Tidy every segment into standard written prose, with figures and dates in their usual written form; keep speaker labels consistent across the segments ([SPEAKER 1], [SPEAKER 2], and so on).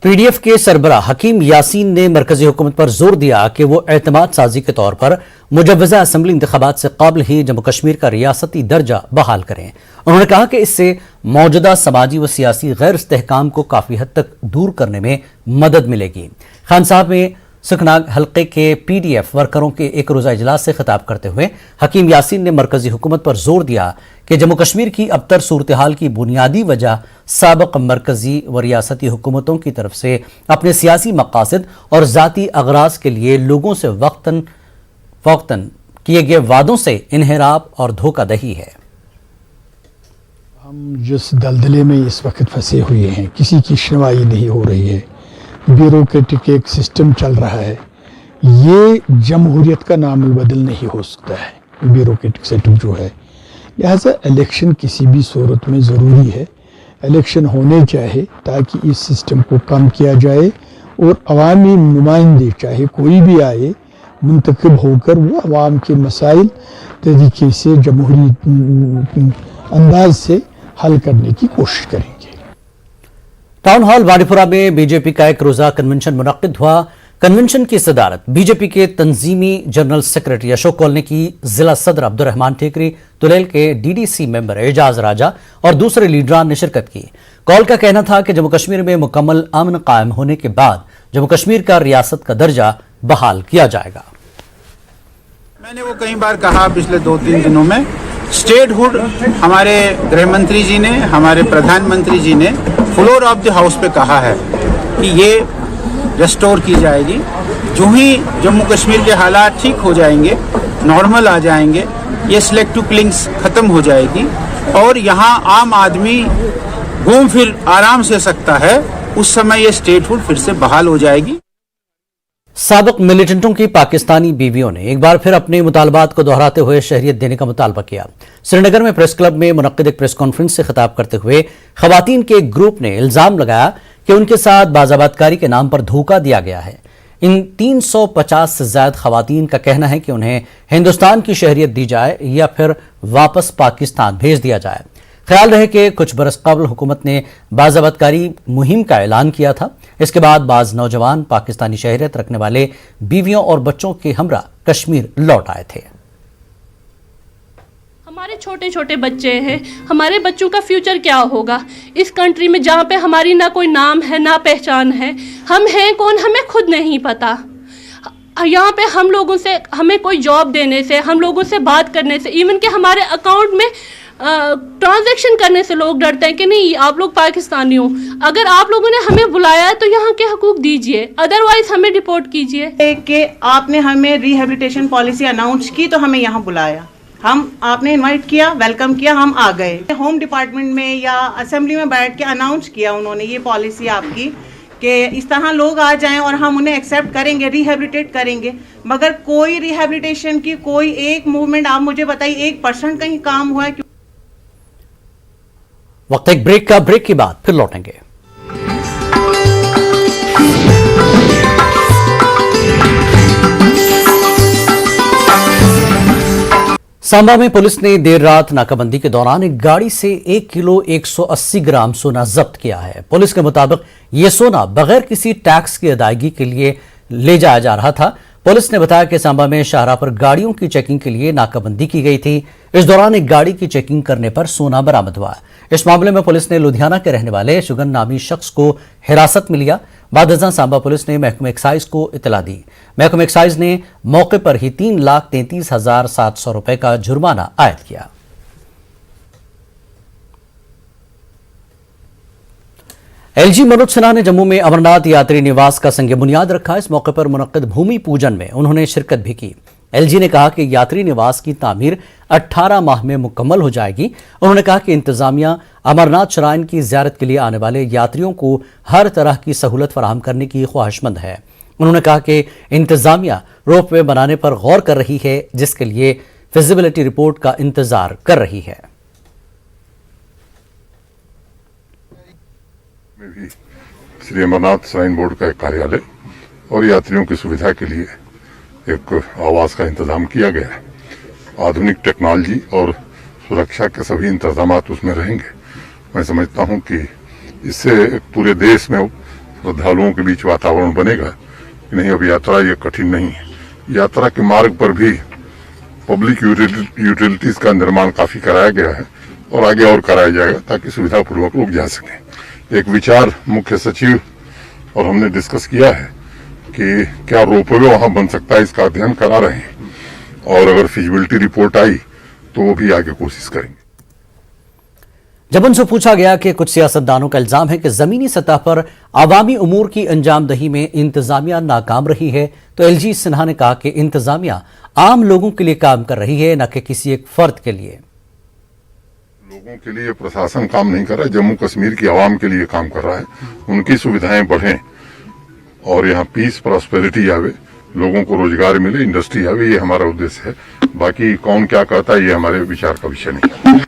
[SPEAKER 1] PDF के सरबराह हकीम यासीन ने मरकजी हुकूमत पर जोर दिया कि वो एतमाद साजी के तौर पर मुजव्वज़ा असम्बली इंतखाबात से कबल ही जम्मू कश्मीर का रियासती दर्जा बहाल करें। उन्होंने कहा कि इससे मौजूदा समाजी व सियासी गैर इस्तेहकाम को काफी हद तक दूर करने में मदद मिलेगी। खान साहब में सुखनाग हल्के के पीडीएफ वर्करों के एक रोजा इजलास से खिताब करते हुए हकीम यासीन ने मरकजी हुकूमत पर जोर दिया कि जम्मू कश्मीर की अबतर सूरत हाल की बुनियादी वजह साबिक मरकजी व रियासती हुकूमतों की तरफ से अपने सियासी मकासद और ज़ाती अगराज के लिए लोगों से वक्तन फ़ौक़तन किए गए वादों से इन्हिराब और धोखाधड़ी है।
[SPEAKER 2] हम जिस दलदले में इस वक्त फंसे हुए हैं, किसी की सुनवाई नहीं हो रही है, ब्यूरोक्रेटिक एक सिस्टम चल रहा है, ये जमहूरियत का नाम बदल नहीं हो सकता है ब्यूरोक्रेटिक सिस्टम जो है। लिहाजा इलेक्शन किसी भी सूरत में ज़रूरी है, इलेक्शन होने चाहिए ताकि इस सिस्टम को कम किया जाए और अवामी नुमाइंदे चाहे कोई भी आए मुंतखब होकर वो अवाम के मसाइल तरीके से जमहूरी अंदाज से हल करने की कोशिश करेंगे।
[SPEAKER 1] टाउन हॉल वाडीपुरा में बीजेपी का एक रोजा कन्वेंशन मुनक्किद हुआ। कन्वेंशन की सदारत बीजेपी के तंजीमी जनरल सेक्रेटरी अशोक कौल ने की। जिला सदर अब्दुर्रहमान ठेकरी, तुलेल के डीडीसी मेंबर एजाज राजा और दूसरे लीडरान ने शिरकत की। कौल का कहना था कि जम्मू कश्मीर में मुकम्मल अमन कायम होने के बाद जम्मू कश्मीर का रियासत का दर्जा बहाल किया जाएगा।
[SPEAKER 3] मैंने वो कई बार कहा पिछले 2-3 दिनों में, स्टेटहुड हमारे गृह मंत्री जी ने, हमारे प्रधानमंत्री जी ने फ्लोर ऑफ द हाउस पे कहा है कि ये रेस्टोर की जाएगी। जो ही जम्मू कश्मीर के हालात ठीक हो जाएंगे, नॉर्मल आ जाएंगे, ये सिलेक्टिव किलिंग्स खत्म हो जाएगी और यहाँ आम आदमी घूम फिर आराम से सकता है, उस समय ये स्टेटहुड फिर से बहाल हो जाएगी।
[SPEAKER 1] साबिक मिलिटेंटों की पाकिस्तानी बीवियों ने एक बार फिर अपने मुतालबात को दोहराते हुए शहरियत देने का मुतालबा किया। श्रीनगर में प्रेस क्लब में मुनक्किद एक प्रेस कॉन्फ्रेंस से खिताब करते हुए खवातीन के एक ग्रुप ने इल्जाम लगाया कि उनके साथ बाज़ाबातकारी के नाम पर धोखा दिया गया है। इन 350 से ज्यादा खवातीन का कहना है कि उन्हें हिंदुस्तान की शहरियत दी जाए या फिर वापस पाकिस्तान भेज दिया जाए। ख्याल रहे कि कुछ बरस कबल हुकूमत ने बाज़ाबातकारी मुहिम का ऐलान किया था। इसके बाद बाज नौजवान पाकिस्तानी शहरियत रखने वाले बीवियों और बच्चों के हमरा कश्मीर लौट आए थे।
[SPEAKER 4] हमारे छोटे छोटे बच्चे हैं, हमारे बच्चों का फ्यूचर क्या होगा इस कंट्री में जहाँ पे हमारी ना कोई नाम है ना पहचान है। हम हैं कौन हमें खुद नहीं पता। यहाँ पे हम लोगों से, हमें कोई जॉब देने से, हम लोगों से बात करने से, इवन के हमारे अकाउंट में ट्रांजैक्शन करने से लोग डरते हैं कि नहीं आप लोग पाकिस्तानी हो। अगर आप लोगों ने हमें बुलाया है तो यहाँ के हकूक दीजिए, अदरवाइज हमें रिपोर्ट कीजिए।
[SPEAKER 5] कि आपने हमें रिहेबिलिटेशन पॉलिसी अनाउंस की तो हमें यहाँ बुलाया, आपने इनवाइट किया, वेलकम किया, हम आ गए। होम डिपार्टमेंट में या असेंबली में बैठ के अनाउंस किया उन्होंने ये पॉलिसी आपकी कि इस तरह लोग आ जाएं और हम उन्हें एक्सेप्ट करेंगे, रिहेबिलिटेट करेंगे। मगर कोई रिहेबिलिटेशन की कोई एक मूवमेंट आप मुझे बताइए 1% कहीं काम हुआ है?
[SPEAKER 1] वक्त एक ब्रेक का, ब्रेक के बाद फिर लौटेंगे। सांबा में पुलिस ने देर रात नाकाबंदी के दौरान एक गाड़ी से 1 किलो 180 ग्राम सोना जब्त किया है। पुलिस के मुताबिक यह सोना बगैर किसी टैक्स की अदायगी के लिए ले जाया जा रहा था। पुलिस ने बताया कि सांबा में शाहराह पर गाड़ियों की चेकिंग के लिए नाकाबंदी की गई थी। इस दौरान एक गाड़ी की चेकिंग करने पर सोना बरामद हुआ। इस मामले में पुलिस ने लुधियाना के रहने वाले शुगन नामी शख्स को हिरासत में लिया। बादशाह सांबा पुलिस ने महकमा एक्साइज को इतला दी। महकमा एक्साइज ने मौके पर ही 3,33,700 रुपए का जुर्माना आयद किया। एलजी मनोज सिन्हा ने जम्मू में अमरनाथ यात्री निवास का संग बुनियाद रखा। इस मौके पर मुनक्किद भूमि पूजन में उन्होंने शिरकत भी की। एलजी ने कहा कि यात्री निवास की तामीर 18 माह में मुकम्मल हो जाएगी। उन्होंने कहा कि इंतजामिया अमरनाथ श्राइन की ज़ियारत के लिए आने वाले यात्रियों को हर तरह की सहूलत फराहम करने की ख्वाहिशमंद है। उन्होंने कहा कि इंतजामिया रोपवे बनाने पर गौर कर रही है, जिसके लिए फिजिबिलिटी रिपोर्ट का इंतजार कर रही है।
[SPEAKER 6] श्री अमरनाथ श्राइन बोर्ड का एक कार्यालय और यात्रियों की सुविधा के लिए एक आवास का इंतजाम किया गया है। आधुनिक टेक्नोलॉजी और सुरक्षा के सभी इंतजाम उसमें रहेंगे। मैं समझता हूं कि इससे पूरे देश में श्रद्धालुओं के बीच वातावरण बनेगा कि नहीं, अब यात्रा ये कठिन नहीं है। यात्रा के मार्ग पर भी पब्लिक यूटिलिटीज का निर्माण काफी कराया गया है और आगे और कराया जाएगा ताकि सुविधापूर्वक लोग जा सकें। एक विचार मुख्य सचिव और हमने डिस्कस किया है कि क्या रोपवे वहां बन सकता है, इसका अध्ययन करा रहे हैं और अगर फिजिबिलिटी रिपोर्ट आई तो वो भी आगे कोशिश करेंगे।
[SPEAKER 1] जब उनसे पूछा गया कि कुछ सियासतदानों का इल्जाम है कि जमीनी सतह पर आवामी उमूर की अंजामदही में इंतजामिया नाकाम रही है, तो एलजी सिन्हा ने कहा कि इंतजामिया आम लोगों के लिए काम कर रही है, न कि किसी एक फर्द के लिए।
[SPEAKER 6] लोगों के लिए प्रशासन काम नहीं कर रहा है, जम्मू कश्मीर की आवाम के लिए काम कर रहा है। उनकी सुविधाएं बढ़ें और यहाँ पीस प्रॉस्पेरिटी आवे, लोगों को रोजगार मिले, इंडस्ट्री आवे, ये हमारा उद्देश्य है। बाकी कौन क्या करता है ये हमारे विचार का विषय नहीं है।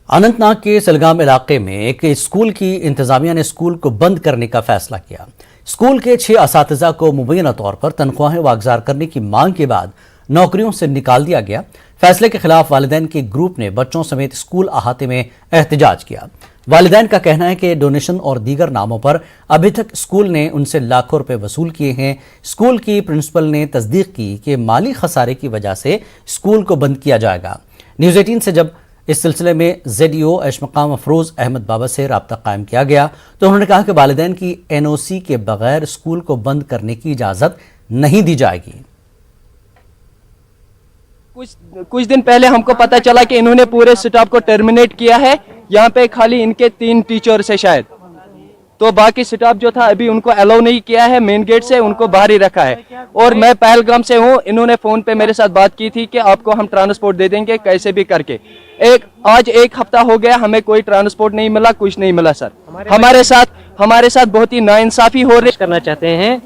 [SPEAKER 1] अनंतनाग के सलगाम इलाके में एक स्कूल की इंतजामिया ने स्कूल को बंद करने का फैसला किया। स्कूल के 6 असातिज़ा को मुबैना तौर पर तनख्वाहें वागजार करने की मांग के बाद नौकरियों से निकाल दिया गया। फैसले के खिलाफ वालिदैन के ग्रुप ने बच्चों समेत स्कूल अहाते में एहतजाज किया। वालिदैन का कहना है कि डोनेशन और दीगर नामों पर अभी तक स्कूल ने उनसे लाखों रुपए वसूल किए हैं। स्कूल की प्रिंसिपल ने तस्दीक की कि माली खसारे की वजह से स्कूल को बंद किया जाएगा। न्यूज़ 18 से जब इस सिलसिले में ZEO एशमकाम अफरोज अहमद बाबा से रब्ता कायम किया गया तो उन्होंने कहा कि वालिदैन की NOC के बगैर स्कूल को बंद करने की इजाज़त नहीं दी जाएगी।
[SPEAKER 7] कुछ दिन पहले हमको पता चला कि इन्होंने पूरे स्टाफ को टर्मिनेट किया है। यहाँ पे खाली इनके 3 टीचर्स है शायद, तो बाकी स्टाफ जो था अभी उनको अलाउ नहीं किया है, मेन गेट से उनको बाहर ही रखा है। और मैं पहलगाम से हूँ, इन्होंने फोन पे मेरे साथ बात की थी कि आपको हम ट्रांसपोर्ट दे देंगे कैसे भी करके। आज एक हफ्ता हो गया, हमें कोई ट्रांसपोर्ट नहीं मिला, कुछ नहीं मिला सर। हमारे साथ बहुत ही नाइंसाफी हो रही
[SPEAKER 8] करना चाहते हैं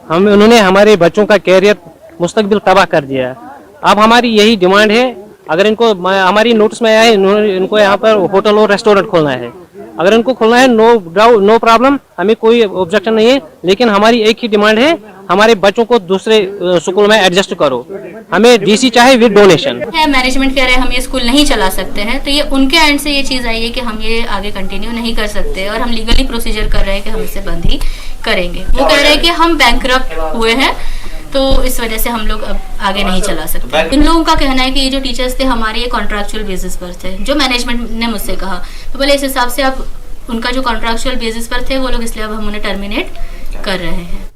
[SPEAKER 8] हम। उन्होंने हमारे बच्चों का कैरियर मुस्तकबिल तबाह कर दिया। अब हमारी यही डिमांड है, अगर इनको हमारी नोटिस में आया है इनको यहाँ पर होटल और रेस्टोरेंट खोलना है, अगर इनको खोलना है नो प्रॉब्लम, हमें कोई ऑब्जेक्शन नहीं है। लेकिन हमारी एक ही डिमांड है, हमारे बच्चों को दूसरे स्कूल में एडजस्ट करो, हमें डीसी चाहे विद डोनेशन
[SPEAKER 9] है। मैनेजमेंट कह रहे हैं हम ये स्कूल नहीं चला सकते हैं, तो ये उनके एंड से ये चीज़ आई है कि हम ये आगे कंटिन्यू नहीं कर सकते और हम लीगली प्रोसीजर कर रहे हैं कि हम इसे बंद ही करेंगे। वो कह रहे हैं कि हम बैंकरप्ट हुए हैं, तो इस वजह से हम लोग अब आगे नहीं चला सकते। इन लोगों का कहना है कि ये जो टीचर्स थे हमारे ये कॉन्ट्रैक्चुअल बेसिस पर थे, जो मैनेजमेंट ने मुझसे कहा, तो बोले इस हिसाब से अब उनका जो कॉन्ट्रैक्चुअल बेसिस पर थे वो लोग, इसलिए अब हम उन्हें टर्मिनेट कर रहे हैं।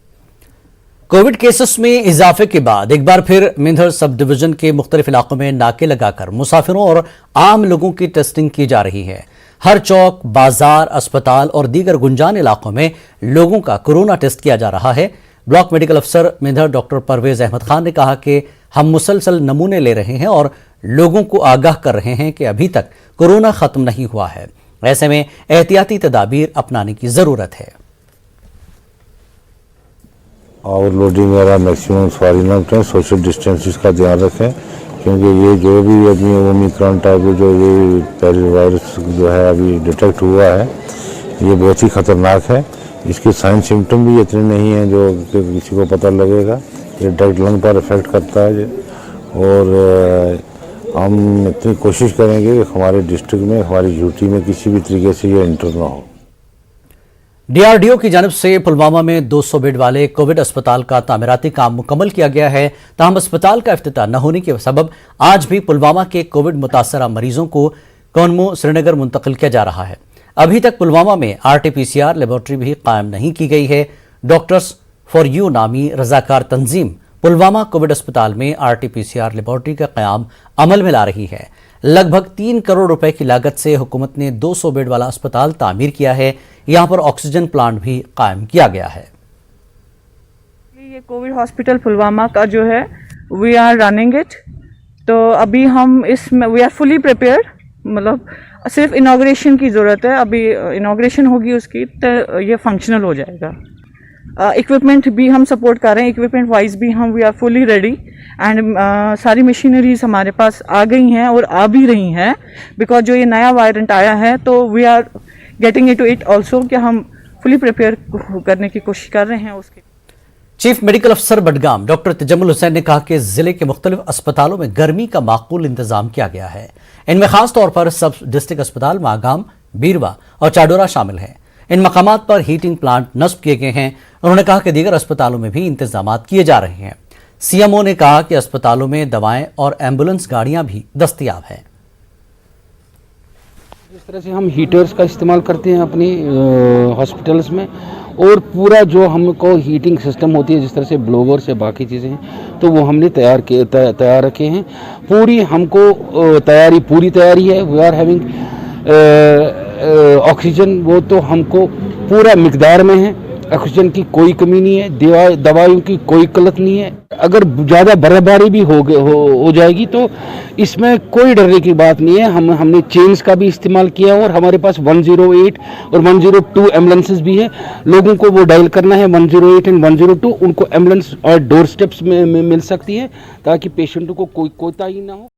[SPEAKER 1] कोविड केसेस में इजाफे के बाद एक बार फिर मेंढर सब डिवीजन के मुख्तलिफ इलाकों में नाके लगाकर मुसाफिरों और आम लोगों की टेस्टिंग की जा रही है। हर चौक, बाजार, अस्पताल और दीगर गुंजान इलाकों में लोगों का कोरोना टेस्ट किया जा रहा है। ब्लॉक मेडिकल अफसर मेंढर डॉक्टर परवेज अहमद खान ने कहा कि हम मुसलसल नमूने ले रहे हैं और लोगों को आगाह कर रहे हैं कि अभी तक कोरोना खत्म नहीं हुआ है। ऐसे में एहतियाती तदाबीर अपनाने की जरूरत है।
[SPEAKER 10] ओवरलोडिंग वगैरह मैक्सिमम सवारी न उठें, सोशल डिस्टेंस का ध्यान रखें, क्योंकि ये जो भी अभी ओमिक्रॉन टाइप जो ये पहले वायरस जो है अभी डिटेक्ट हुआ है, ये बहुत ही खतरनाक है। इसके साइन सिम्टम भी इतने नहीं हैं जो कि किसी को पता लगेगा। ये डायरेक्ट लंग पर इफेक्ट करता है और हम इतनी कोशिश करेंगे कि हमारे डिस्ट्रिक्ट में, हमारी यूटी में किसी भी तरीके से ये इंटर ना हो।
[SPEAKER 1] DRDO की जानिब से पुलवामा में 200 बेड वाले कोविड अस्पताल का तामीराती काम मुकम्मल किया गया है। ताहम अस्पताल का इफ्तिताह न होने के सबब आज भी पुलवामा के कोविड मुतासरा मरीजों को कोनमो श्रीनगर मुंतकिल किया जा रहा है। अभी तक पुलवामा में RT-PCR लेबॉर्ट्री भी कायम नहीं की गई है। डॉक्टर्स फॉर यू नामी रजाकार तंजीम पुलवामा कोविड अस्पताल में RT-PCR लेबॉर्ट्री का क़याम अमल में ला रही है। लगभग 3 करोड़ रुपए की लागत से हुकूमत ने 200 बेड वाला अस्पताल तामीर किया है। यहाँ पर ऑक्सीजन प्लांट भी कायम किया गया है।
[SPEAKER 11] ये कोविड हॉस्पिटल पुलवामा का जो है वी आर रनिंग इट, तो अभी हम इसमें वी आर फुली प्रिपेयर्ड, मतलब सिर्फ इनाग्रेशन की ज़रूरत है। अभी इनाग्रेशन होगी उसकी तो ये फंक्शनल हो जाएगा। इक्विपमेंट भी हम सपोर्ट कर रहे हैं, इक्विपमेंट वाइज भी हम we are fully ready and सारी मशीनरीज हमारे पास आ गई हैं और आ भी रही हैं, बिकॉज जो ये नया वायरेंट आया है तो we are getting it to it also कि हम फुली प्रिपेयर करने की कोशिश कर रहे हैं उसके।
[SPEAKER 1] चीफ मेडिकल अफसर बडगाम डॉक्टर तजम्मुल हुसैन ने कहा कि जिले के मुख्तलिफ अस्पतालों में गर्मी का माकूल इंतजाम किया गया है। इनमें खास तौर पर सब डिस्ट्रिक्ट अस्पताल मागाम, बीरवा और चाडोरा शामिल हैं। इन मकामात पर हीटिंग प्लांट नस्ब किए गए हैं। उन्होंने कहा कि दीगर अस्पतालों में भी इंतजाम किए जा रहे हैं। सीएमओ ने कहा कि अस्पतालों में दवाएं और एम्बुलेंस गाड़ियां भी दस्तयाब हैं।
[SPEAKER 12] जिस तरह से हम हीटर्स का इस्तेमाल करते हैं अपनी हॉस्पिटल्स में, और पूरा जो हमको हीटिंग सिस्टम होती है जिस तरह से ब्लोवर्स या बाकी चीज़ें हैं, तो वो हमने तैयार रखे हैं। पूरी हमको पूरी तैयारी है। वी आर हैविंग ऑक्सीजन, वो तो हमको पूरा मिकदार में है। ऑक्सीजन की कोई कमी नहीं है, दवाइयों की कोई किल्लत नहीं है। अगर ज़्यादा बर्फबारी भी हो जाएगी तो इसमें कोई डरने की बात नहीं है। हमने चेन्स का भी इस्तेमाल किया और हमारे पास 108 और 102 एम्बुलेंसेस भी है। लोगों को वो डायल करना है 108 एंड 102, उनको एम्बुलेंस और डोर स्टेप्स में मिल सकती है ताकि पेशेंटों को कोई कोताही ना हो।